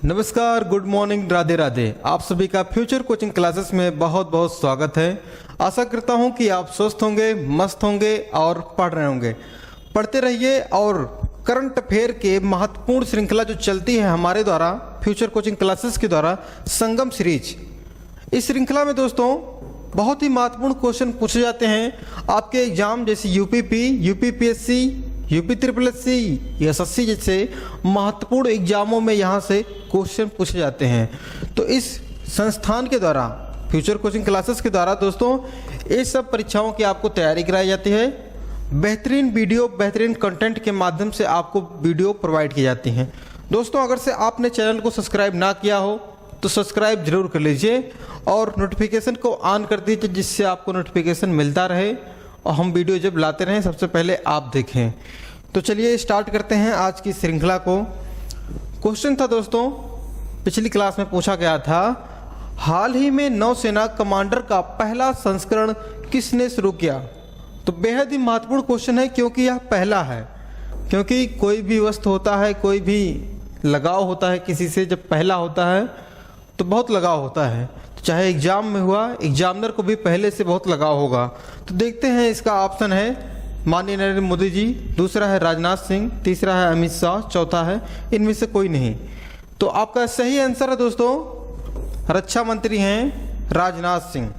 नमस्कार, good morning, Radhe Radhe. आप सभी का फ्यूचर कोचिंग क्लासेस में बहुत बहुत स्वागत है। आशा करता हूं कि आप स्वस्थ होंगे, मस्त होंगे और पढ़ रहे होंगे। पढ़ते रहिए और करंट अफेयर के महत्वपूर्ण श्रृंखला जो चलती है हमारे द्वारा फ्यूचर कोचिंग क्लासेस के द्वारा संगम सीरीज, इस श्रृंखला में दोस्तों बहुत ही महत्वपूर्ण क्वेश्चन पूछे जाते हैं आपके एग्जाम जैसे UPP, UPPSC, UP triple SC, SSC जैसे महत्वपूर्ण एग्जामों में यहाँ से क्वेश्चन पूछे जाते हैं। तो इस संस्थान के द्वारा फ्यूचर कोचिंग क्लासेस के द्वारा दोस्तों ये सब परीक्षाओं की आपको तैयारी कराई जाती है। बेहतरीन वीडियो, बेहतरीन कंटेंट के माध्यम से आपको वीडियो प्रोवाइड की जाती हैं। दोस्तों अगर से आपने चैनल को सब्सक्राइब ना किया हो तो सब्सक्राइब जरूर कर लीजिए और नोटिफिकेशन को ऑन कर दीजिए, जिससे आपको नोटिफिकेशन मिलता रहे और हम वीडियो जब लाते रहें सबसे पहले आप देखें। तो चलिए स्टार्ट करते हैं आज की श्रृंखला को। क्वेश्चन था दोस्तों, पिछली क्लास में पूछा गया था, हाल ही में नौसेना कमांडर का पहला संस्करण किसने शुरू किया। तो बेहद ही महत्वपूर्ण क्वेश्चन है क्योंकि यह पहला है। क्योंकि कोई भी वस्तु होता है, कोई भी लगाव होता है किसी से, जब पहला होता है तो बहुत लगाव होता है। चाहे एग्जाम में हुआ, एग्जामिनर को भी पहले से बहुत लगाव होगा। तो देखते हैं, इसका ऑप्शन है माननीय नरेंद्र मोदी जी, दूसरा है राजनाथ सिंह, तीसरा है अमित शाह, चौथा है इनमें से कोई नहीं। तो आपका सही आंसर है दोस्तों, रक्षा मंत्री हैं राजनाथ सिंह।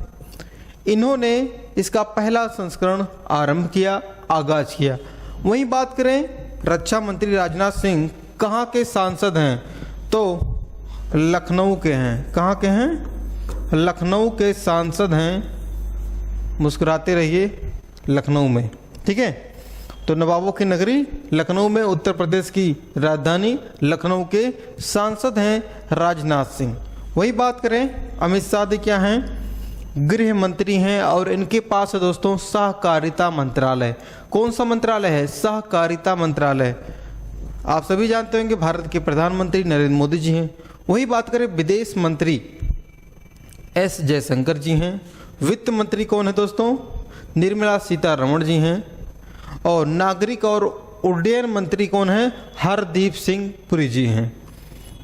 इन्होंने इसका पहला संस्करण आरंभ किया, आगाज किया। वहीं बात करें रक्षा मंत्री राजनाथ सिंह कहाँ के सांसद हैं, तो लखनऊ के हैं। कहाँ के हैं? लखनऊ के सांसद हैं। मुस्कुराते रहिए, लखनऊ में, ठीक है। तो नवाबों की नगरी लखनऊ में, उत्तर प्रदेश की राजधानी लखनऊ के सांसद हैं राजनाथ सिंह। वही बात करें अमित शाह जी क्या हैं? गृह मंत्री हैं और इनके पास है दोस्तों सहकारिता मंत्रालय। कौन सा मंत्रालय है? सहकारिता मंत्रालय। आप सभी जानते होंगे भारत के प्रधानमंत्री नरेंद्र मोदी जी हैं। वही बात करें विदेश मंत्री एस जयशंकर जी हैं। वित्त मंत्री कौन है दोस्तों? निर्मला सीतारमण जी हैं। और नागरिक और उड्डयन मंत्री कौन है? हरदीप सिंह पुरी जी हैं।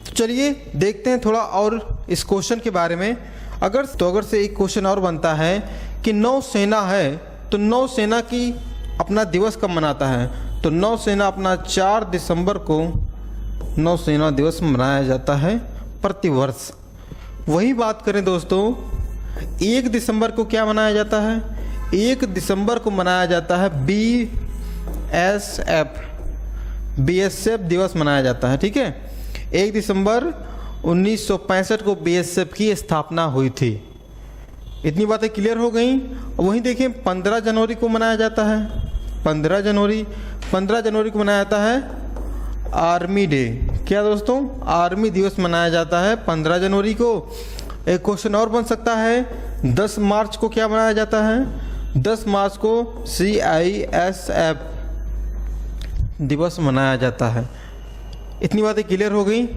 तो चलिए देखते हैं थोड़ा और इस क्वेश्चन के बारे में। अगर से एक क्वेश्चन और बनता है कि नौसेना है तो नौसेना की अपना दिवस कब मनाता है? तो नौसेना अपना 4 दिसंबर को नौसेना दिवस मनाया जाता है प्रतिवर्ष। वही बात करें दोस्तों 1 दिसंबर को क्या मनाया जाता है? 1 दिसंबर को मनाया जाता है बीएसएफ दिवस मनाया जाता है, ठीक है। 1 दिसंबर 1965 को बीएसएफ की स्थापना हुई थी। इतनी बातें क्लियर हो गई। वहीं देखिए 15 जनवरी को मनाया जाता है। 15 जनवरी को मनाया जाता है आर्मी डे। क्या दोस्तों? आर्मी दिवस मनाया जाता है 15 जनवरी को। एक क्वेश्चन और बन सकता है 10 मार्च को क्या मनाया जाता है? 10 मार्च को CISF दिवस मनाया जाता है। इतनी बातें क्लियर हो गई।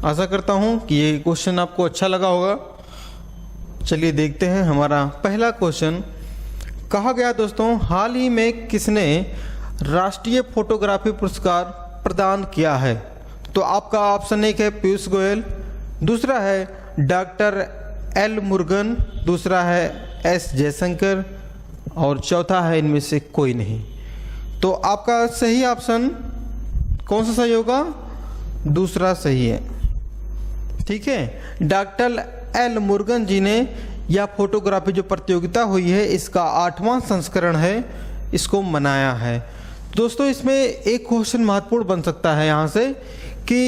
आशा करता हूं कि ये क्वेश्चन आपको अच्छा लगा होगा। चलिए देखते हैं हमारा पहला क्वेश्चन। कहा गया दोस्तों, हाल ही में किसने राष्ट्रीय फोटोग्राफी पुरस्कार प्रदान किया है? तो आपका ऑप्शन एक है पीयूष गोयल, दूसरा है डॉक्टर एल मुरुगन, दूसरा है एस जयशंकर और चौथा है इनमें से कोई नहीं। तो आपका सही ऑप्शन कौन सा सही होगा? दूसरा सही है, ठीक है। डॉक्टर एल मुरुगन जी ने यह फोटोग्राफी जो प्रतियोगिता हुई है इसका 8वां संस्करण है, इसको मनाया है। दोस्तों इसमें एक क्वेश्चन महत्वपूर्ण बन सकता है यहाँ से कि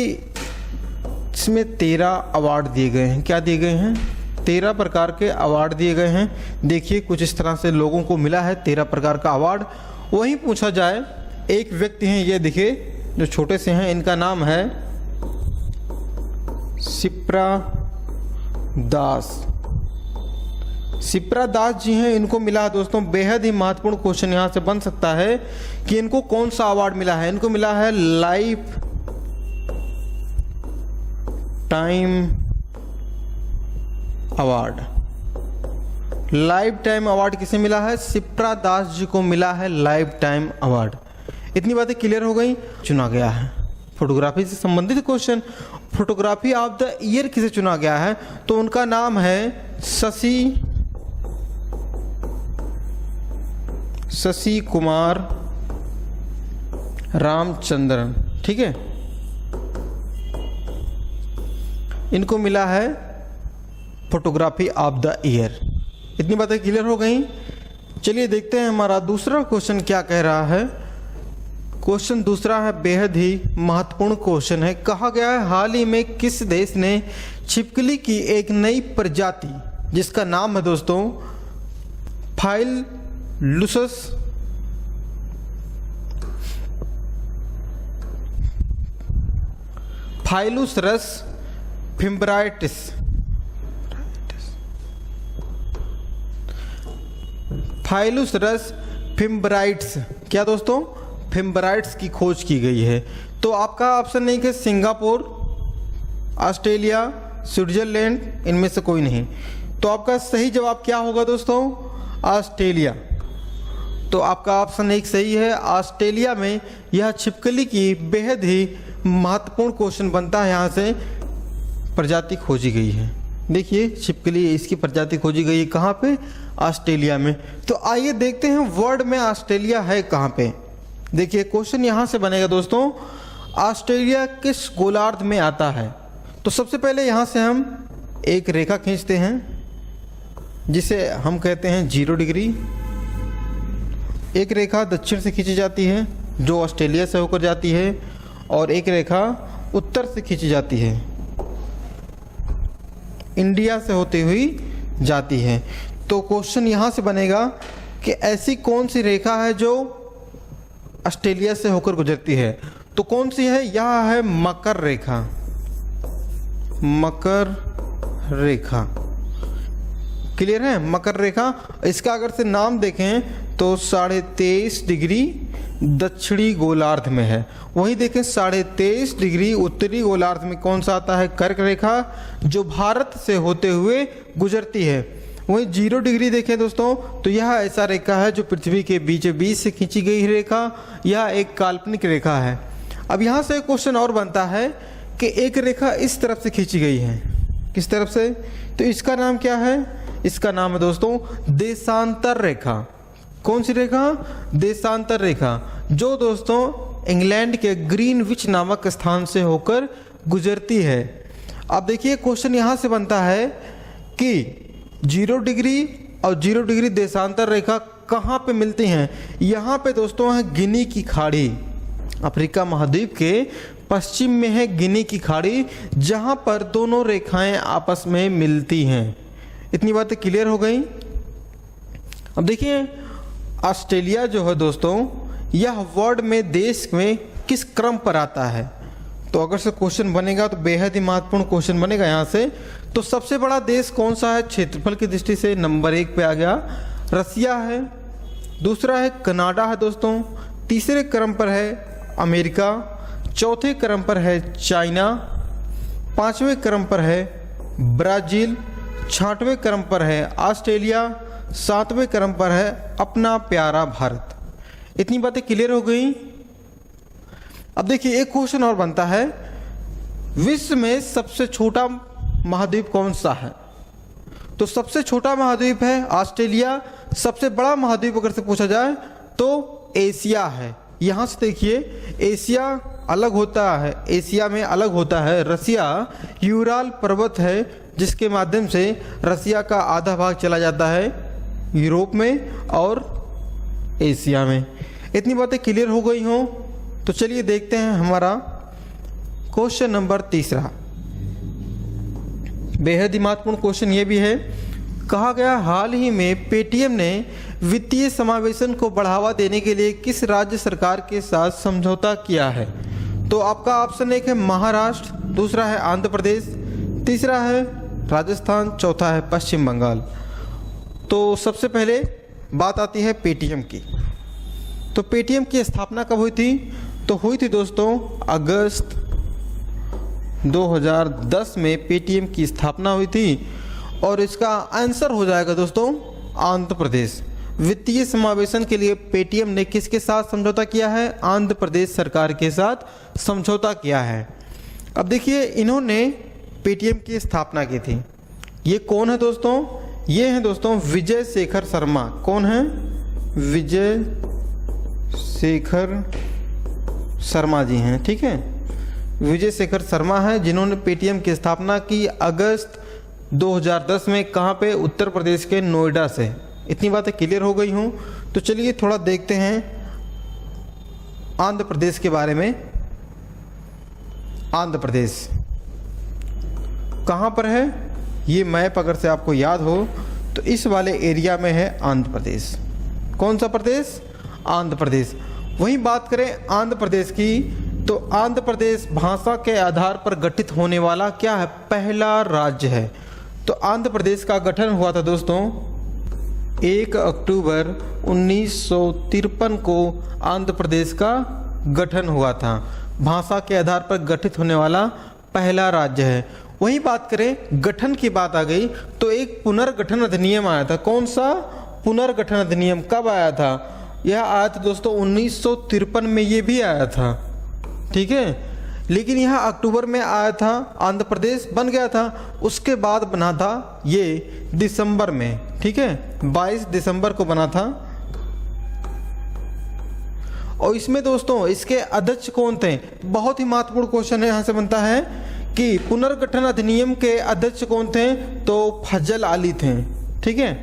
इसमें 13 अवार्ड दिए गए हैं। क्या दिए गए हैं? 13 प्रकार के अवार्ड दिए गए हैं। देखिए कुछ इस तरह से लोगों को मिला है 13 प्रकार का अवार्ड। वहीं पूछा जाए, एक व्यक्ति हैं, ये दिखे जो छोटे से हैं, इनका नाम है शिप्रा दास जी हैं, इनको मिला है दोस्तों। बेहद ही महत्वपूर्ण क्वेश्चन यहाँ से बन सकता है कि इनको कौन सा अवार्ड मिला है? इनको मिला है life time award. Life time award किसे मिला है? शिप्रा दास जी को मिला है लाइफ टाइम अवार्ड। इतनी बातें क्लियर हो गई। चुना गया है फोटोग्राफी से संबंधित question. Photography of the year किसे चुना गया है, तो उनका नाम है शशि कुमार रामचंद्रन। ठीक है, इनको मिला है फोटोग्राफी ऑफ द ईयर। इतनी बातें क्लियर हो गई। चलिए देखते हैं हमारा दूसरा क्वेश्चन क्या कह रहा है। क्वेश्चन दूसरा है बेहद ही महत्वपूर्ण क्वेश्चन है। कहा गया है हाल ही में किस देश ने छिपकली की एक नई प्रजाति जिसका नाम है दोस्तों फाइलुसरस फिम्ब्राइटिस फाइलुसरस फिम्ब्राइट्स, क्या दोस्तों, फिम्ब्राइट्स की खोज की गई है। तो आपका ऑप्शन नहीं कि सिंगापुर, ऑस्ट्रेलिया, स्विट्जरलैंड, इनमें से कोई नहीं। तो आपका सही जवाब क्या होगा दोस्तों, ऑस्ट्रेलिया। तो आपका ऑप्शन एक सही है, ऑस्ट्रेलिया में यह छिपकली की बेहद ही महत्वपूर्ण क्वेश्चन बनता है। यहाँ से प्रजाति खोजी गई है। देखिए छिपकली, इसकी प्रजाति खोजी गई है कहाँ पे, ऑस्ट्रेलिया में। तो आइए देखते हैं वर्ल्ड में ऑस्ट्रेलिया है कहाँ पे। देखिए क्वेश्चन यहाँ से बनेगा दोस्तों, ऑस्ट्रेलिया किस गोलार्ध में आता है। तो सबसे पहले यहाँ से हम एक रेखा खींचते हैं जिसे हम कहते हैं 0 डिग्री। एक रेखा दक्षिण से खींची जाती है जो ऑस्ट्रेलिया से होकर जाती है, और एक रेखा उत्तर से खींची जाती है, इंडिया से होती हुई जाती है। तो क्वेश्चन यहाँ से बनेगा कि ऐसी कौन सी रेखा है जो ऑस्ट्रेलिया से होकर गुजरती है। तो कौन सी है, यह है मकर रेखा। मकर रेखा क्लियर है, मकर रेखा। इसका अगर से नाम देखें तो 23.5 डिग्री दक्षिणी गोलार्ध में है। वहीं देखें 23.5 डिग्री उत्तरी गोलार्ध में कौन सा आता है, कर्क रेखा, जो भारत से होते हुए गुजरती है। वहीं 0 डिग्री देखें दोस्तों तो यह ऐसा रेखा है जो पृथ्वी के बीचों बीच से खींची गई रेखा, यह एक काल्पनिक रेखा है। अब यहाँ से क्वेश्चन और बनता है कि एक रेखा इस तरफ से खींची गई है, किस तरफ से, तो इसका नाम क्या है, इसका नाम है दोस्तों देशांतर रेखा। कौन सी रेखा, देशांतर रेखा, जो दोस्तों इंग्लैंड के ग्रीनविच नामक स्थान से होकर गुजरती है। अब देखिए क्वेश्चन यहाँ से बनता है कि 0 डिग्री और 0 डिग्री देशांतर रेखा कहाँ पे मिलती हैं। यहाँ पे दोस्तों है गिनी की खाड़ी, अफ्रीका महाद्वीप के पश्चिम में है गिनी की खाड़ी, जहाँ पर दोनों रेखाएं आपस में मिलती हैं। इतनी बातें क्लियर हो गई। अब देखिए ऑस्ट्रेलिया जो है दोस्तों, यह वर्ल्ड में देश में किस क्रम पर आता है। तो अगर से क्वेश्चन बनेगा तो बेहद ही महत्वपूर्ण क्वेश्चन बनेगा यहाँ से। तो सबसे बड़ा देश कौन सा है क्षेत्रफल की दृष्टि से, नंबर 1 पे आ गया, रसिया है। दूसरा है कनाडा है दोस्तों। तीसरे क्रम पर है अमेरिका। चौथे क्रम पर है चाइना। 5वें क्रम पर है ब्राज़ील। 6वें क्रम पर है ऑस्ट्रेलिया। 7वें क्रम पर है अपना प्यारा भारत। इतनी बातें क्लियर हो गई। अब देखिए एक क्वेश्चन और बनता है, विश्व में सबसे छोटा महाद्वीप कौन सा है। तो सबसे छोटा महाद्वीप है ऑस्ट्रेलिया। सबसे बड़ा महाद्वीप अगर से पूछा जाए तो एशिया है। यहाँ से देखिए एशिया अलग होता है, एशिया में अलग होता है रसिया। यूराल पर्वत है जिसके माध्यम से रसिया का आधा भाग चला जाता है यूरोप में और एशिया में। इतनी बातें क्लियर हो गई हों तो चलिए देखते हैं हमारा क्वेश्चन नंबर 3। बेहद ही महत्वपूर्ण क्वेश्चन ये भी है। कहा गया हाल ही में पेटीएम ने वित्तीय समावेशन को बढ़ावा देने के लिए किस राज्य सरकार के साथ समझौता किया है। तो आपका ऑप्शन 1 है महाराष्ट्र, दूसरा है आंध्र प्रदेश, तीसरा है राजस्थान, चौथा है पश्चिम बंगाल। तो सबसे पहले बात आती है पेटीएम की। तो पेटीएम की स्थापना कब हुई थी। तो हुई थी दोस्तों अगस्त 2010 में पेटीएम की स्थापना हुई थी। और इसका आंसर हो जाएगा दोस्तों आंध्र प्रदेश। वित्तीय समावेशन के लिए पेटीएम ने किसके साथ समझौता किया है? आंध्र प्रदेश सरकार के साथ समझौता किया है। अब देखिए, इन्होंने पेटीएम की स्थापना की थी। ये कौन है दोस्तों? ये हैं दोस्तों विजय शेखर शर्मा। कौन है? विजय शेखर शर्मा जी हैं। ठीक है, विजय शेखर शर्मा है जिन्होंने पेटीएम की स्थापना की अगस्त 2010 में। कहाँ पे? उत्तर प्रदेश के नोएडा से। इतनी बातें क्लियर हो गई हूँ। तो चलिए थोड़ा देखते हैं आंध्र प्रदेश के बारे में। आंध्र प्रदेश कहाँ पर है? ये मैप अगर से आपको याद हो तो इस वाले एरिया में है आंध्र प्रदेश। कौन सा प्रदेश? आंध्र प्रदेश। वहीं बात करें आंध्र प्रदेश की, तो आंध्र प्रदेश भाषा के आधार पर गठित होने वाला क्या है? पहला राज्य है। तो आंध्र प्रदेश का गठन हुआ था दोस्तों 1 अक्टूबर 1953 को आंध्र प्रदेश का गठन हुआ था। भाषा के आधार पर गठित होने वाला पहला राज्य है। वहीं बात करें गठन की बात आ गई तो एक पुनर्गठन अधिनियम आया था। कौन सा पुनर्गठन अधिनियम? कब आया था? यह आया था दोस्तों 1953 में, ये भी आया था। ठीक है, लेकिन यह अक्टूबर में आया था। आंध्र प्रदेश बन गया था। उसके बाद बना था ये दिसंबर में। ठीक है, 22 दिसंबर को बना था। और इसमें दोस्तों इसके अध्यक्ष कौन थे? बहुत ही महत्वपूर्ण क्वेश्चन है, यहाँ से बनता है कि पुनर्गठन अधिनियम के अध्यक्ष कौन थे? तो फजल अली थे। ठीक है,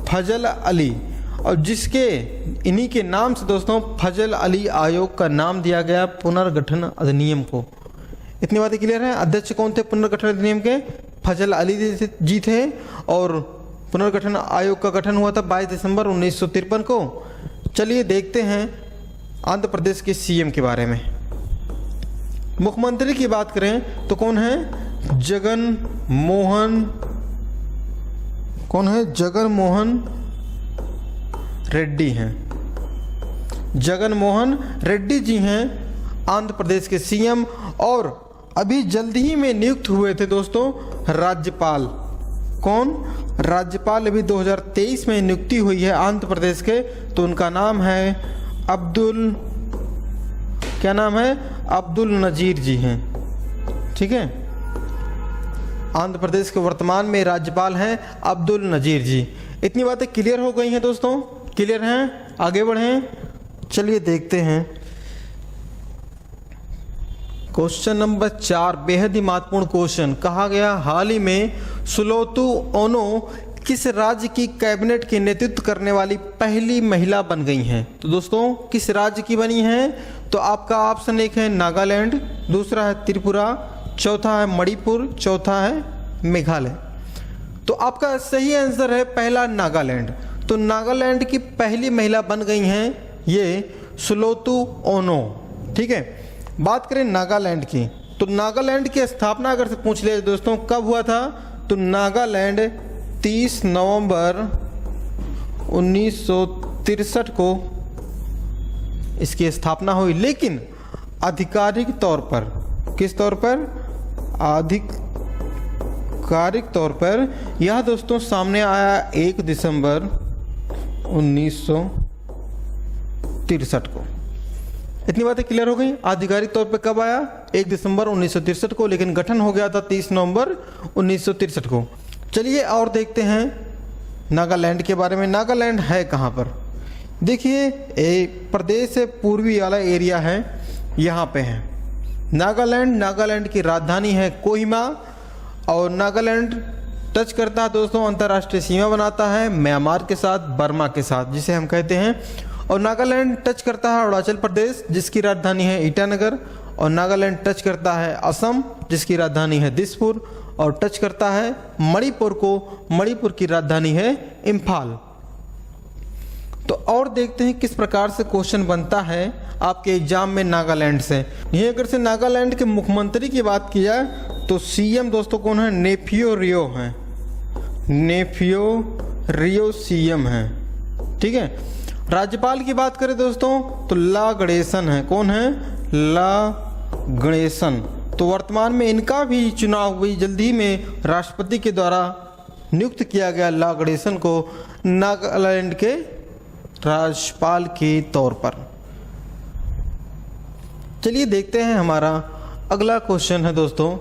फजल अली। और जिसके इन्हीं के नाम से दोस्तों फजल अली आयोग का नाम दिया गया पुनर्गठन अधिनियम को। इतनी बातें क्लियर है। अध्यक्ष कौन थे पुनर्गठन अधिनियम के? फजल अली जी थे। और पुनर्गठन आयोग का गठन हुआ था 22 दिसंबर 1953 को। चलिए देखते हैं आंध्र प्रदेश के सीएम के बारे में। मुख्यमंत्री की बात करें तो कौन है? जगन मोहन। कौन है? जगन मोहन रेड्डी हैं। जगन मोहन रेड्डी जी हैं आंध्र प्रदेश के सीएम। और अभी जल्दी ही में नियुक्त हुए थे दोस्तों राज्यपाल। कौन? राज्यपाल अभी 2023 में नियुक्ति हुई है आंध्र प्रदेश के। तो उनका नाम है अब्दुल, क्या नाम है? अब्दुल नजीर जी हैं। ठीक है, आंध्र प्रदेश के वर्तमान में राज्यपाल हैं अब्दुल नजीर जी। इतनी बातें क्लियर हो गई हैं दोस्तों? क्लियर हैं? आगे बढ़ें। चलिए देखते हैं क्वेश्चन नंबर 4, बेहद ही महत्वपूर्ण क्वेश्चन। कहा गया हाल ही में सुलोतू ओनो किस राज्य की कैबिनेट के नेतृत्व करने वाली पहली महिला बन गई हैं? तो दोस्तों किस राज्य की बनी हैं? तो आपका ऑप्शन 1 है नागालैंड, दूसरा है त्रिपुरा, चौथा है मणिपुर, चौथा है मेघालय। तो आपका सही आंसर है पहला नागालैंड। तो नागालैंड की पहली महिला बन गई हैं ये सुलोतू ओनो। ठीक है, बात करें नागालैंड की, तो नागालैंड की स्थापना अगर से पूछ ले दोस्तों कब हुआ था? तो नागालैंड 30 नवंबर 1963 को इसकी स्थापना हुई। लेकिन आधिकारिक तौर पर, किस तौर पर? आधिकारिक तौर पर यह दोस्तों सामने आया 1 दिसंबर 1963 को। इतनी बातें क्लियर हो गई। आधिकारिक तौर पे कब आया? 1 दिसंबर 1963 को, लेकिन गठन हो गया था 30 नवंबर 1963 को। चलिए और देखते हैं नागालैंड के बारे में। नागालैंड है कहाँ पर? देखिए प्रदेश से पूर्वी वाला एरिया है, यहाँ पे है नागालैंड। नागालैंड की राजधानी है कोहिमा। और नागालैंड टच करता है दोस्तों, अंतर्राष्ट्रीय सीमा बनाता है म्यांमार के साथ, बर्मा के साथ, जिसे हम कहते हैं। और नागालैंड टच करता है अरुणाचल प्रदेश, जिसकी राजधानी है ईटानगर। और नागालैंड टच करता है असम, जिसकी राजधानी है दिसपुर। और टच करता है मणिपुर को, मणिपुर की राजधानी है इम्फाल। तो और देखते हैं किस प्रकार से क्वेश्चन बनता है आपके एग्जाम में नागालैंड से। यहीं अगर से नागालैंड के मुख्यमंत्री की बात की जाए तो सीएम दोस्तों कौन है? नेफियो रियो हैं। नेफियो रियो सीएम हैं। ठीक है, राज्यपाल की बात करें दोस्तों तो ला गणेशन है। कौन है? ला गणेशन। तो वर्तमान में इनका भी चुनाव हुई जल्दी में राष्ट्रपति के द्वारा नियुक्त किया गया ला गणेशन को नागालैंड के राज्यपाल के तौर पर। चलिए देखते हैं हमारा अगला क्वेश्चन है दोस्तों।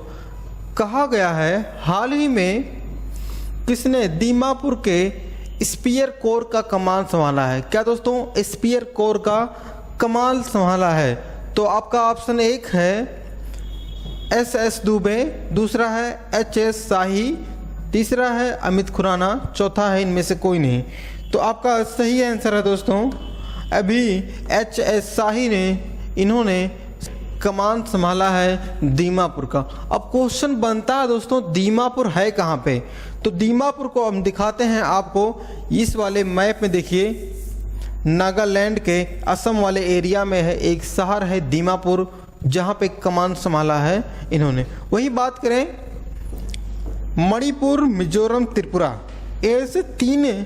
कहा गया है हाल ही में किसने दीमापुर के स्पीयर कोर का कमान संभाला है? क्या दोस्तों स्पीयर कोर का कमान संभाला है? तो आपका ऑप्शन एक है एस दुबे, दूसरा है HS शाही, तीसरा है अमित खुराना, चौथा है इनमें से कोई नहीं। तो आपका सही आंसर है दोस्तों अभी HS शाही ने इन्होंने कमान संभाला है दीमापुर का। अब क्वेश्चन बनता है दोस्तों दीमापुर है कहाँ पे? तो दीमापुर को हम दिखाते हैं आपको इस वाले मैप में। देखिए नागालैंड के असम वाले एरिया में है एक शहर है दीमापुर, जहाँ पे कमान संभाला है इन्होंने। वही बात करें मणिपुर, मिजोरम, त्रिपुरा, ऐसे 3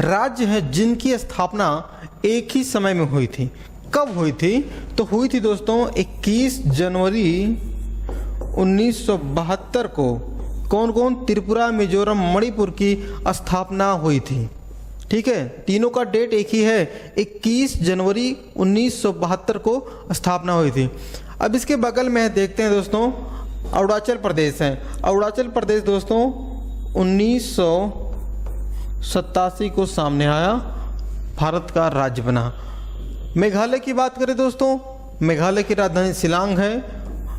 राज्य हैं जिनकी स्थापना एक ही समय में हुई थी। कब हुई थी? तो हुई थी दोस्तों 21 जनवरी 1972 को। कौन कौन? त्रिपुरा, मिजोरम, मणिपुर की स्थापना हुई थी। ठीक है, तीनों का डेट एक ही है, 21 जनवरी 1972 को स्थापना हुई थी। अब इसके बगल में देखते हैं दोस्तों अरुणाचल प्रदेश है। अरुणाचल प्रदेश दोस्तों 1987 को सामने आया, भारत का राज्य बना। मेघालय की बात करें दोस्तों, मेघालय की राजधानी शिलांग है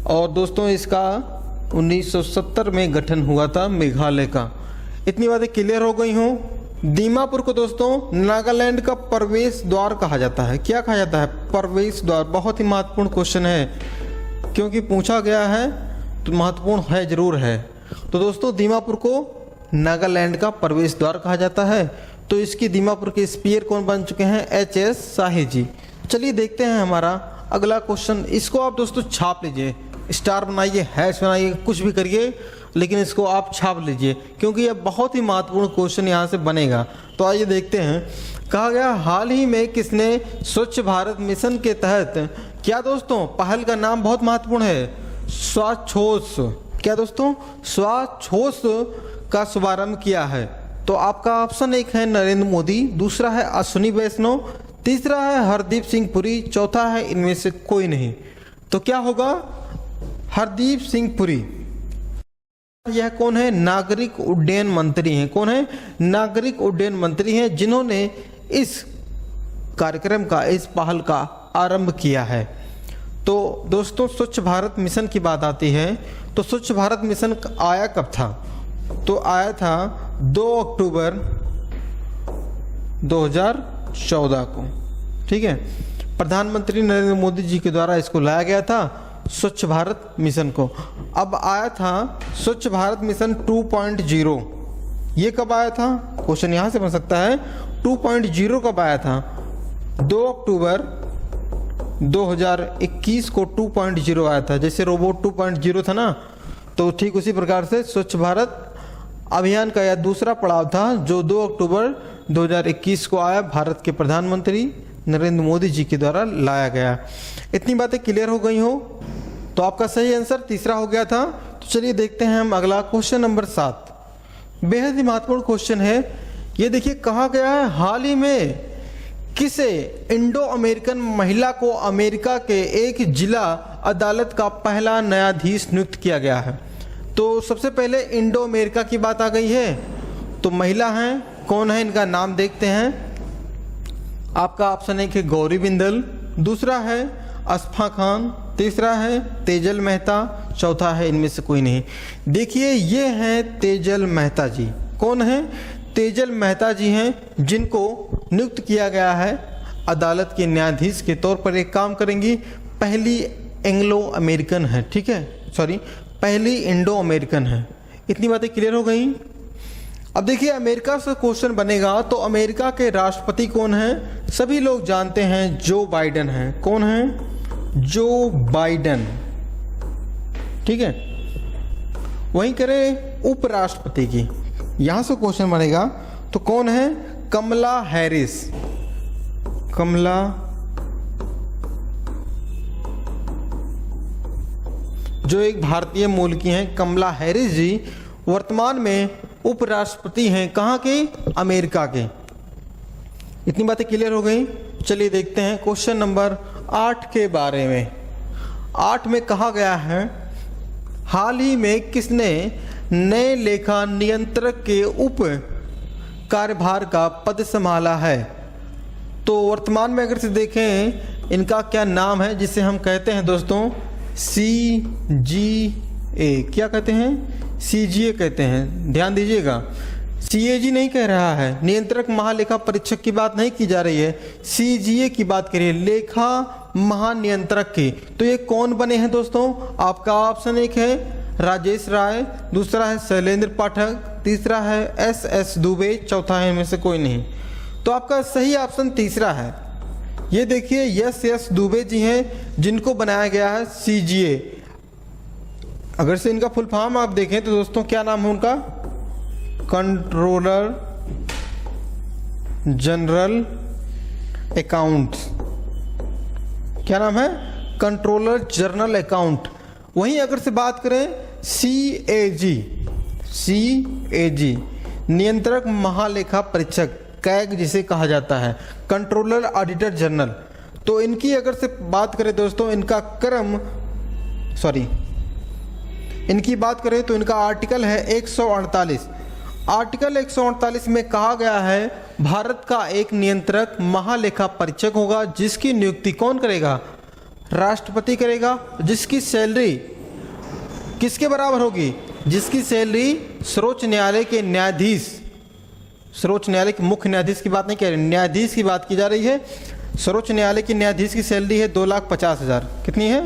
और दोस्तों इसका 1970 में गठन हुआ था मेघालय का। इतनी बातें क्लियर हो गई हों। दीमापुर को दोस्तों नागालैंड का प्रवेश द्वार कहा जाता है। क्या कहा जाता है? प्रवेश द्वार। बहुत ही महत्वपूर्ण क्वेश्चन है क्योंकि पूछा गया है तो महत्वपूर्ण है, जरूर है। तो दोस्तों दीमापुर को नागालैंड का प्रवेश द्वार कहा जाता है। तो इसकी दीमापुर के स्पीयर कौन बन चुके हैं? HS शाही जी। चलिए देखते हैं हमारा अगला क्वेश्चन। इसको आप दोस्तों छाप लीजिए, स्टार बनाइए, हैश बनाइए, कुछ भी करिए, लेकिन इसको आप छाप लीजिए क्योंकि यह बहुत ही महत्वपूर्ण क्वेश्चन यहाँ से बनेगा। तो आइए देखते हैं। कहा गया हाल ही में किसने स्वच्छ भारत मिशन के तहत, क्या दोस्तों पहल का नाम बहुत महत्वपूर्ण है, स्वच्छोस। क्या दोस्तों? स्वच्छोस का शुभारंभ किया है। तो आपका ऑप्शन एक है नरेंद्र मोदी, दूसरा है अश्विनी वैष्णव, तीसरा है हरदीप सिंह पुरी, चौथा है इनमें से कोई नहीं। तो क्या होगा? हरदीप सिंह पुरी। यह कौन है? नागरिक उड्डयन मंत्री हैं। कौन है? नागरिक उड्डयन मंत्री हैं जिन्होंने इस कार्यक्रम का, इस पहल का आरंभ किया है। तो दोस्तों स्वच्छ भारत मिशन की बात आती है तो स्वच्छ भारत मिशन आया कब था? तो आया था 2 अक्टूबर 2014 को। ठीक है, प्रधानमंत्री नरेंद्र मोदी जी के द्वारा इसको लाया गया था स्वच्छ भारत मिशन को। अब आया था स्वच्छ भारत मिशन 2.0। ये कब आया था? क्वेश्चन यहाँ से बन सकता है 2.0 कब आया था? 2 अक्टूबर 2021 को 2.0 आया था। जैसे रोबोट 2.0 था ना, तो ठीक उसी प्रकार से स्वच्छ भारत अभियान का यह दूसरा पड़ाव था जो 2 अक्टूबर 2021 को आया, भारत के प्रधानमंत्री नरेंद्र मोदी जी के द्वारा लाया गया। इतनी बातें क्लियर हो गई हो तो आपका सही आंसर तीसरा हो गया था। तो चलिए देखते हैं हम अगला क्वेश्चन नंबर 7। बेहद ही महत्वपूर्ण क्वेश्चन है ये। देखिए कहा गया है हाल ही में किसे इंडो अमेरिकन महिला को अमेरिका के एक जिला अदालत का पहला न्यायाधीश नियुक्त किया गया है। तो सबसे पहले इंडो अमेरिका की बात आ गई है तो महिला हैं, कौन है इनका नाम देखते हैं। आपका ऑप्शन एक है गौरी बिंदल, दूसरा है अस्फा खान, तीसरा है तेजल मेहता, चौथा है इनमें से कोई नहीं। देखिए ये हैं तेजल मेहता जी। कौन है? तेजल मेहता जी हैं जिनको नियुक्त किया गया है अदालत के न्यायाधीश के तौर पर। एक काम करेंगी, पहली एंग्लो अमेरिकन है, ठीक है, सॉरी पहली इंडो अमेरिकन है। इतनी बातें क्लियर हो गई। अब देखिए अमेरिका से क्वेश्चन बनेगा तो अमेरिका के राष्ट्रपति कौन हैं? सभी लोग जानते हैं जो बाइडेन हैं। कौन है? Joe Biden. ठीक है, वहीं करें उपराष्ट्रपति की, यहां से क्वेश्चन बनेगा तो कौन है? कमला हैरिस। कमला जो एक भारतीय मूल की हैं, कमला हैरिस जी वर्तमान में उपराष्ट्रपति हैं। कहाँ के? अमेरिका के। इतनी बातें क्लियर हो गई। चलिए देखते हैं क्वेश्चन नंबर 8 के बारे में। 8 में कहा गया है, हाल ही में किसने नए लेखा नियंत्रक के उप कार्यभार का पद संभाला है। तो वर्तमान में अगर से देखें, इनका क्या नाम है, जिसे हम कहते हैं दोस्तों CGA। क्या कहते हैं? CGA कहते हैं। ध्यान दीजिएगा, CAG नहीं कह रहा है, नियंत्रक महालेखा परीक्षक की बात नहीं की जा रही है, CGA की बात करिए, लेखा महानियंत्रक की। तो ये कौन बने हैं दोस्तों? आपका ऑप्शन 1 है राजेश राय, दूसरा है शैलेंद्र पाठक, तीसरा है SS दुबे, चौथा है इनमें से कोई नहीं। तो आपका सही ऑप्शन तीसरा है। ये देखिए SS दुबे जी हैं, जिनको बनाया गया है CGA। अगर से इनका फुल फॉर्म आप देखें तो दोस्तों क्या नाम है उनका? Controller general accounts. क्या नाम है? Controller general account. वहीं अगर से बात करें CAG नियंत्रक महालेखा परीक्षक, कैग जिसे कहा जाता है, कंट्रोलर ऑडिटर जनरल। तो इनकी अगर से बात करें दोस्तों, इनकी बात करें तो इनका आर्टिकल है 148। आर्टिकल 148 में कहा गया है, भारत का एक नियंत्रक महालेखा परीक्षक होगा, जिसकी नियुक्ति कौन करेगा? राष्ट्रपति करेगा। जिसकी सैलरी किसके बराबर होगी? जिसकी सैलरी सर्वोच्च न्यायालय के न्यायाधीश, सर्वोच्च न्यायालय के मुख्य न्यायाधीश की बात नहीं कह रही, न्यायाधीश की बात की जा रही है। सर्वोच्च न्यायालय के न्यायाधीश की सैलरी है 2,50,000। कितनी है?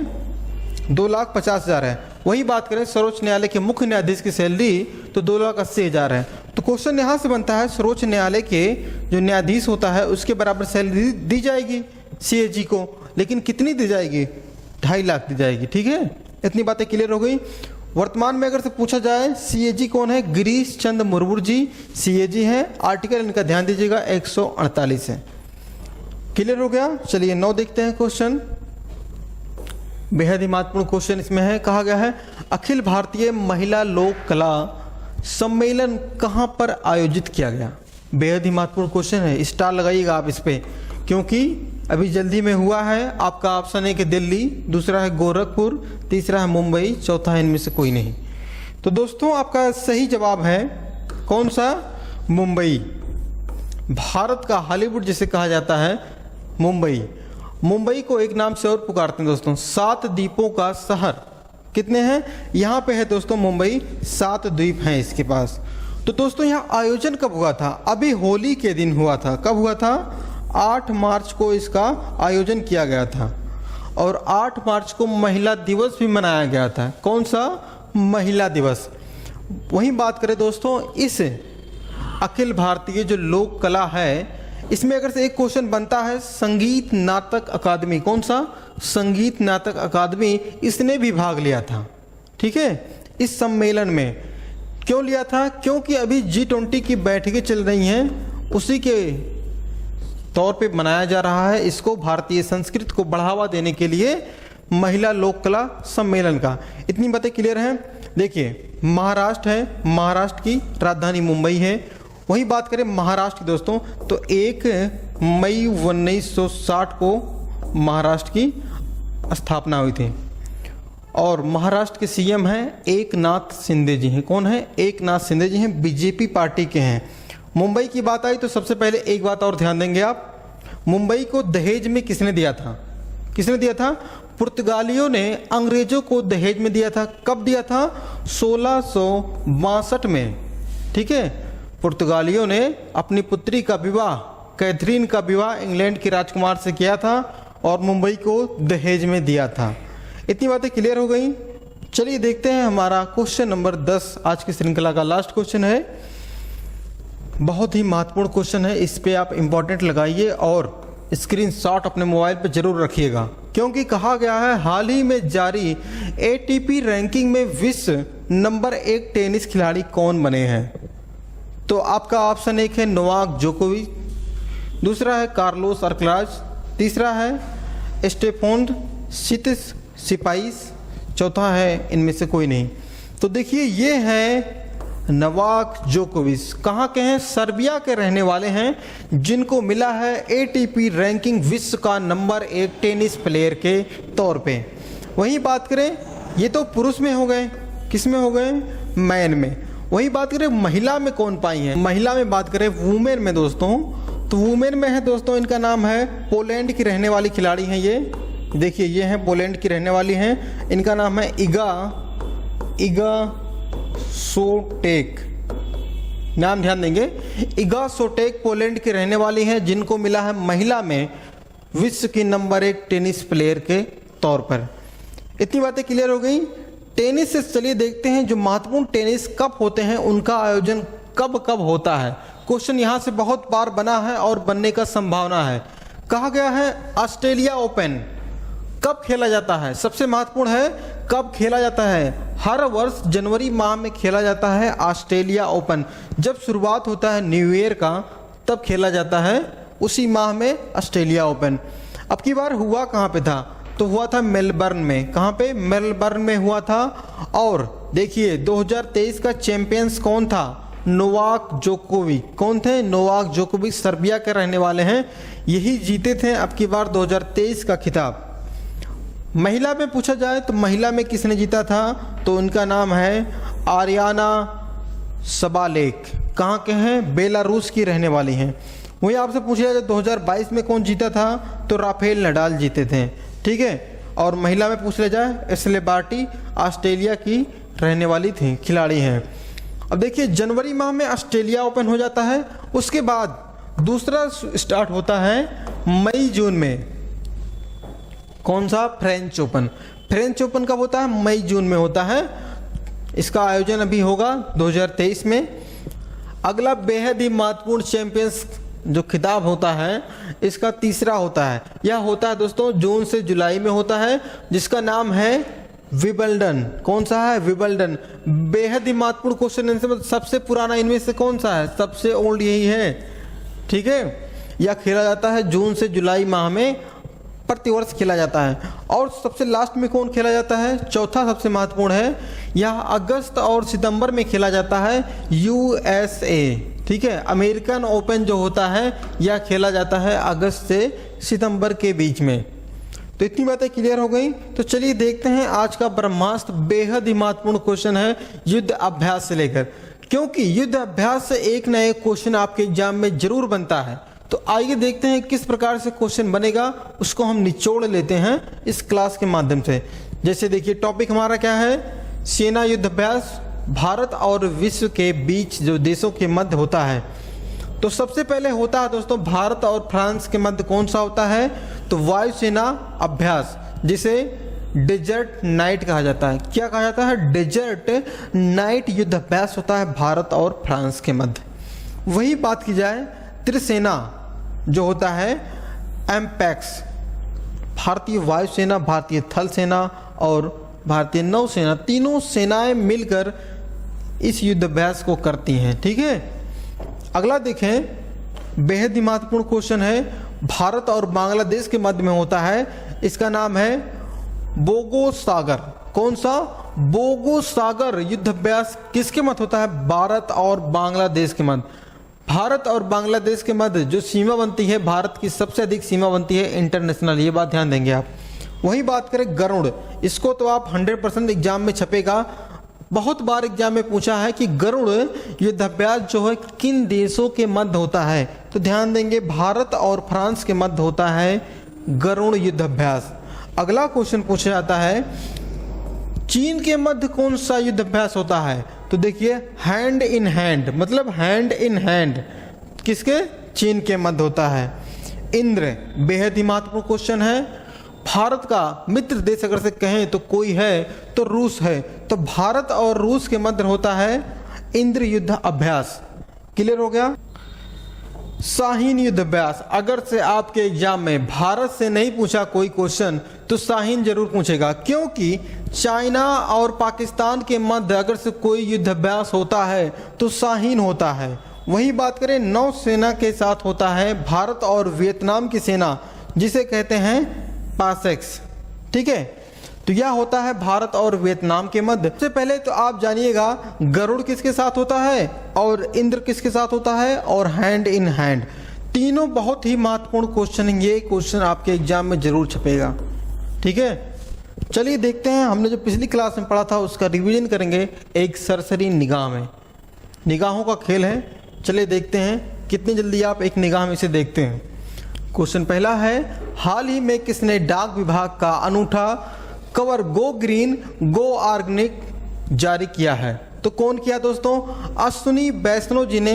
2,50,000 है। वही बात करें सर्वोच्च न्यायालय के मुख्य न्यायाधीश की सैलरी तो 2,80,000 है। तो क्वेश्चन यहाँ से बनता है, सर्वोच्च न्यायालय के जो न्यायाधीश होता है उसके बराबर सैलरी दी जाएगी CAG को, लेकिन कितनी दी जाएगी? 2.5 लाख दी जाएगी। ठीक है, इतनी बातें क्लियर हो गई। वर्तमान में अगर से पूछा जाए CAG कौन है? गिरीश चंद्र मुर्मू जी CAG हैं। आर्टिकल इनका ध्यान दीजिएगा 148 है। क्लियर हो गया। चलिए 9 देखते हैं क्वेश्चन। बेहद ही महत्वपूर्ण क्वेश्चन इसमें है। कहा गया है, अखिल भारतीय महिला लोक कला सम्मेलन कहां पर आयोजित किया गया? बेहद ही महत्वपूर्ण क्वेश्चन है, स्टार लगाइएगा आप इस पे, क्योंकि अभी जल्दी में हुआ है। आपका ऑप्शन 1 है दिल्ली, दूसरा है गोरखपुर, तीसरा है मुंबई, चौथा है इनमें से कोई नहीं। तो दोस्तों आपका सही जवाब है कौन सा? मुंबई। भारत का हॉलीवुड जिसे कहा जाता है, मुंबई। मुंबई को एक नाम से और पुकारते हैं दोस्तों, 7 द्वीपों का शहर। कितने हैं? यहाँ पे है दोस्तों मुंबई, 7 द्वीप हैं इसके पास। तो दोस्तों यहाँ आयोजन कब हुआ था? अभी होली के दिन हुआ था। कब हुआ था? 8 मार्च को इसका आयोजन किया गया था। और 8 मार्च को महिला दिवस भी मनाया गया था। कौन सा? महिला दिवस। वहीं बात करें दोस्तों, इस अखिल भारतीय जो लोक कला है, इसमें अगर से एक क्वेश्चन बनता है, संगीत नाटक अकादमी। कौन सा? संगीत नाटक अकादमी, इसने भी भाग लिया था। ठीक है, इस सम्मेलन में क्यों लिया था? क्योंकि अभी G20 की बैठकें चल रही हैं, उसी के तौर पे मनाया जा रहा है इसको, भारतीय संस्कृति को बढ़ावा देने के लिए महिला लोक कला सम्मेलन का। इतनी बातें क्लियर हैं। देखिए महाराष्ट्र है, महाराष्ट्र की राजधानी मुंबई है। वही बात करें महाराष्ट्र की दोस्तों, तो 1 मई 1960 को महाराष्ट्र की स्थापना हुई थी। और महाराष्ट्र के CM हैं एकनाथ शिंदे जी हैं। कौन है? एकनाथ शिंदे जी हैं, BJP पार्टी के हैं। मुंबई की बात आई तो सबसे पहले एक बात और ध्यान देंगे आप, मुंबई को दहेज में किसने दिया था? किसने दिया था? पुर्तगालियों ने अंग्रेजों को दहेज में दिया था। कब दिया था? 1662 में। ठीक है, पुर्तगालियों ने अपनी पुत्री का विवाह, कैथरीन का विवाह इंग्लैंड के राजकुमार से किया था और मुंबई को दहेज में दिया था। इतनी बातें क्लियर हो गई। चलिए देखते हैं हमारा क्वेश्चन नंबर 10, आज की श्रृंखला का लास्ट क्वेश्चन है। बहुत ही महत्वपूर्ण क्वेश्चन है, इस पे आप इंपॉर्टेंट लगाइए और स्क्रीनशॉट अपने मोबाइल पे जरूर रखिएगा, क्योंकि कहा गया है हाल ही में जारी ATP रैंकिंग में विश्व नंबर 1 टेनिस खिलाड़ी कौन बने हैं? तो आपका ऑप्शन 1 है नोवाक जोकोविच, दूसरा है कार्लोस अल्कराज, तीसरा है स्टेफोन सिपाइस, चौथा है इनमें से कोई नहीं। तो देखिए ये है नोवाक जोकोविच कहाँ के हैं? सर्बिया के रहने वाले हैं, जिनको मिला है एटीपी रैंकिंग विश्व का नंबर 1 टेनिस प्लेयर के तौर पे। वहीं बात करें, ये तो पुरुष में हो गए, किस में हो गए? मैन में। वही बात करें महिला में कौन पाई है? महिला में बात करें वुमेन में दोस्तों, तो वुमेन में है दोस्तों, इनका नाम है, पोलैंड की रहने वाली खिलाड़ी हैं ये। देखिए ये हैं पोलैंड की रहने वाली हैं, इनका नाम है इगा सोटेक, नाम ध्यान देंगे। इगा सोटेक पोलैंड की रहने वाली हैं, जिनको मिला है महिला में विश्व की नंबर 1 टेनिस प्लेयर के तौर पर। इतनी बातें क्लियर हो गई। टेनिस से चलिए देखते हैं जो महत्वपूर्ण टेनिस कप होते हैं उनका आयोजन कब कब होता है। क्वेश्चन यहाँ से बहुत बार बना है और बनने का संभावना है। कहा गया है ऑस्ट्रेलिया ओपन कब खेला जाता है? सबसे महत्वपूर्ण है कब खेला जाता है। हर वर्ष जनवरी माह में खेला जाता है ऑस्ट्रेलिया ओपन। जब शुरुआत होता है न्यू ईयर का तब खेला जाता है, उसी माह में ऑस्ट्रेलिया ओपन। अब की बार हुआ कहाँ पे था? तो हुआ था मेलबर्न में। कहाँ पे? मेलबर्न में हुआ था। और देखिए 2023 का चैंपियंस कौन था? नोवाक जोकोविच। कौन थे? नोवाक जोकोविच सर्बिया के रहने वाले हैं, यही जीते थे अब की बार 2023 का खिताब। महिला में पूछा जाए तो महिला में किसने जीता था? तो उनका नाम है आरियाना सबालेक। कहाँ के हैं? बेलारूस की रहने वाली हैं। वही आपसे पूछा जाए 2022 में कौन जीता था? तो राफेल नडाल जीते थे, ठीक है। और महिला में पूछ ले जाए एशले बार्टी ऑस्ट्रेलिया की रहने वाली थी, खिलाड़ी हैं। अब देखिए जनवरी माह में ऑस्ट्रेलिया ओपन हो जाता है, उसके बाद दूसरा स्टार्ट होता है मई जून में। कौन सा? French open. फ्रेंच ओपन कब होता है? मई जून में होता है। इसका आयोजन अभी होगा 2023 में। अगला बेहद ही महत्वपूर्ण चैंपियंस जो खिताब होता है इसका तीसरा होता है। यह होता है दोस्तों जून से जुलाई में होता है, जिसका नाम है विंबलडन। कौन सा है? विंबलडन। बेहद ही महत्वपूर्ण क्वेश्चन है, सबसे पुराना इनमें से कौन सा है? सबसे ओल्ड यही है, ठीक है। यह खेला जाता है जून से जुलाई माह में, प्रतिवर्ष खेला जाता है। और सबसे लास्ट में कौन खेला जाता है? चौथा सबसे महत्वपूर्ण है, यह अगस्त और सितंबर में खेला जाता है USA, ठीक है। अमेरिकन ओपन जो होता है यह खेला जाता है अगस्त से सितंबर के बीच में। तो इतनी बातें क्लियर हो गई। तो चलिए देखते हैं आज का ब्रह्मास्त्र। बेहद ही महत्वपूर्ण क्वेश्चन है युद्ध अभ्यास से लेकर, क्योंकि युद्ध अभ्यास से एक न एक क्वेश्चन आपके एग्जाम में जरूर बनता है। तो आइए देखते हैं किस प्रकार से क्वेश्चन बनेगा, उसको हम निचोड़ लेते हैं इस क्लास के माध्यम से। जैसे देखिए टॉपिक हमारा क्या है? सेना युद्ध अभ्यास भारत और विश्व के बीच जो देशों के मध्य होता है। तो सबसे पहले होता है दोस्तों भारत और फ्रांस के मध्य कौन सा होता है? तो वायुसेना अभ्यास, जिसे डेजर्ट नाइट कहा जाता है। क्या कहा जाता है? डेजर्ट नाइट युद्ध अभ्यास होता है भारत और फ्रांस के मध्य। वही बात की जाए त्रिसेना जो होता है एम्पैक्स, भारतीय वायुसेना, भारतीय थल सेना और भारतीय नौसेना, तीनों सेनाएं मिलकर इस युद्ध अभ्यास को करती हैं, ठीक है। अगला देखें, बेहद ही महत्वपूर्ण क्वेश्चन है, भारत और बांग्लादेश के मध्य में होता है। इसका नाम है बोगो सागर। कौन सा? बोगो सागर युद्ध अभ्यास किसके मध्य होता है? भारत और बांग्लादेश के मध्य। भारत और बांग्लादेश के मध्य जो सीमा बनती है, भारत की सबसे अधिक सीमा बनती है इंटरनेशनल, ये बात ध्यान देंगे आप। वही बात करें गरुड़, इसको तो आप 100% एग्जाम में छपेगा। बहुत बार एग्जाम में पूछा है कि गरुड़ युद्धाभ्यास जो है किन देशों के मध्य होता है? तो ध्यान देंगे भारत और फ्रांस के मध्य होता है गरुड़ युद्धाभ्यास। अगला क्वेश्चन पूछा जाता है चीन के मध्य कौन सा युद्धाभ्यास होता है? तो देखिए हैंड इन हैंड, मतलब हैंड इन हैंड किसके? चीन के मध्य होता है इंद्र। बेहद ही महत्वपूर्ण क्वेश्चन है। भारत का मित्र देश अगर से कहें तो कोई है तो रूस है, तो भारत और रूस के मध्य होता है इंद्र युद्ध अभ्यास। क्लियर हो गया? शाहीन युद्ध अभ्यास, अगर से आपके एग्जाम में भारत से नहीं पूछा कोई क्वेश्चन तो शाहीन जरूर पूछेगा, क्योंकि चाइना और पाकिस्तान के मध्य अगर से कोई युद्ध अभ्यास होता है तो शाहीन होता है। वही बात करें नौसेना के साथ होता है भारत और वियतनाम की सेना, जिसे कहते हैं पासेक्स, ठीक है। तो यह होता है भारत और वियतनाम के मध्य। सबसे पहले तो आप जानिएगा गरुड़ किसके साथ होता है और इंद्र किसके साथ होता है और हैंड इन हैंड। तीनों बहुत ही महत्वपूर्ण क्वेश्चन हैं, ये क्वेश्चन आपके एग्जाम में जरूर छपेगा। ठीक है, चलिए देखते हैं, हमने जो पिछली क्लास में पढ़ा था उसका रिवीजन करेंगे एक सरसरी निगाह में। निगाहों का खेल है, चलिए देखते हैं कितनी जल्दी आप एक निगाह में इसे देखते हैं। क्वेश्चन पहला है, हाल ही में किसने डाक विभाग का अनूठा कवर गो ग्रीन गो ऑर्गेनिक जारी किया है? तो कौन किया दोस्तों? अश्विनी वैष्णव जी ने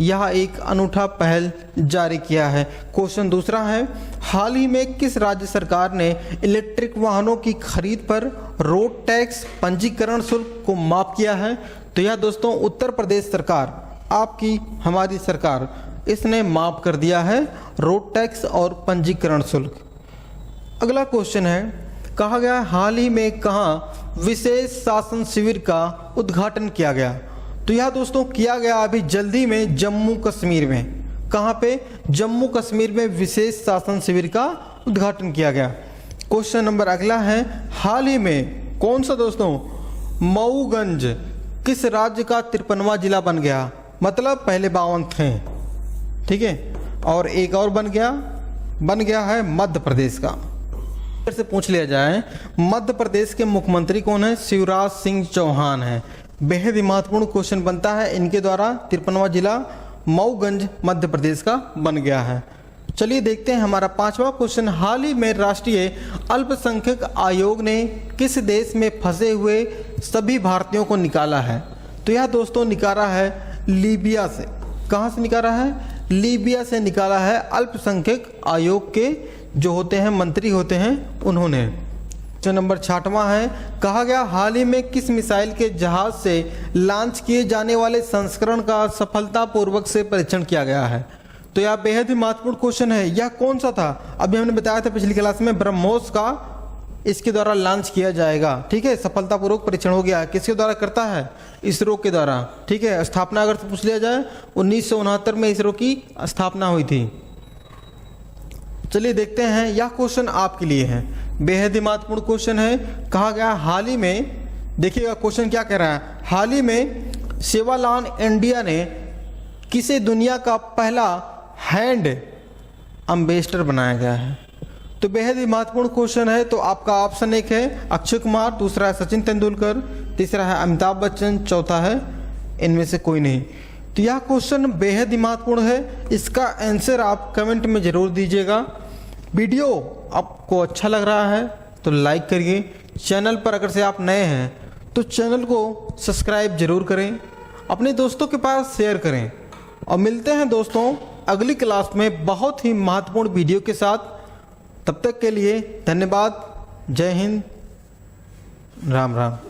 यह एक अनूठा पहल जारी किया है। क्वेश्चन दूसरा है, हाल ही में किस राज्य सरकार ने इलेक्ट्रिक वाहनों की खरीद पर रोड टैक्स पंजीकरण शुल्क को माफ किया है? तो यह दोस्तों उत्तर प्रदेश सरकार, आपकी हमारी सरकार, इसने माफ कर दिया है रोड टैक्स और पंजीकरण शुल्क। अगला क्वेश्चन है, कहा गया हाल ही में कहाँ विशेष शासन शिविर का उद्घाटन किया गया? तो यह दोस्तों किया गया अभी जल्दी में जम्मू कश्मीर में। कहाँ पे? जम्मू कश्मीर में विशेष शासन शिविर का उद्घाटन किया गया। क्वेश्चन नंबर अगला है, हाल ही में कौन सा दोस्तों मऊगंज किस राज्य का 53वां जिला बन गया? मतलब पहले 52 थे, ठीक है, और एक और बन गया है मध्य प्रदेश का। से पूछ लिया जाए, मध्य प्रदेश के मुख्यमंत्री कौन है? शिवराज सिंह चौहान है। बेहद ही महत्वपूर्ण क्वेश्चन बनता है, इनके द्वारा 53वां जिला मऊगंज मध्य प्रदेश का बन गया है। चलिए देखते हैं हमारा 5वां क्वेश्चन, हाल ही में राष्ट्रीय अल्पसंख्यक आयोग ने किस देश में फंसे हुए सभी भारतीयों को निकाला है? तो यह दोस्तों निकाला है लीबिया से। कहाँ से निकाला है? लीबिया से निकाला है। अल्पसंख्यक आयोग के जो होते हैं मंत्री होते हैं उन्होंने। जो नंबर 6वां है, कहा गया हाल ही में किस मिसाइल के जहाज से लॉन्च किए जाने वाले संस्करण का सफलतापूर्वक से परीक्षण किया गया है? तो यह बेहद ही महत्वपूर्ण क्वेश्चन है। यह कौन सा था? अभी हमने बताया था पिछली क्लास में, ब्रह्मोस का इसके द्वारा लॉन्च किया जाएगा। ठीक है, सफलतापूर्वक परीक्षण हो गया। किसके द्वारा करता है? इसरो के द्वारा। ठीक है, स्थापना अगर पूछ लिया जाए 1969 में इसरो की स्थापना हुई थी। चलिए देखते हैं, यह क्वेश्चन आपके लिए है, बेहद ही महत्वपूर्ण क्वेश्चन है। कहा गया हाल ही में, देखिएगा क्वेश्चन क्या कह रहा है, हाल ही में सेवालान इंडिया ने किसे दुनिया का पहला हैंड एम्बेसडर बनाया गया है? तो बेहद ही महत्वपूर्ण क्वेश्चन है। तो आपका ऑप्शन एक है अक्षय कुमार, दूसरा है सचिन तेंदुलकर, तीसरा है अमिताभ बच्चन, चौथा है इनमें से कोई नहीं। तो यह क्वेश्चन बेहद ही महत्वपूर्ण है, इसका आंसर आप कमेंट में ज़रूर दीजिएगा। वीडियो आपको अच्छा लग रहा है तो लाइक करिए। चैनल पर अगर से आप नए हैं तो चैनल को सब्सक्राइब जरूर करें, अपने दोस्तों के पास शेयर करें। और मिलते हैं दोस्तों अगली क्लास में बहुत ही महत्वपूर्ण वीडियो के साथ। तब तक के लिए धन्यवाद। जय हिंद, राम राम।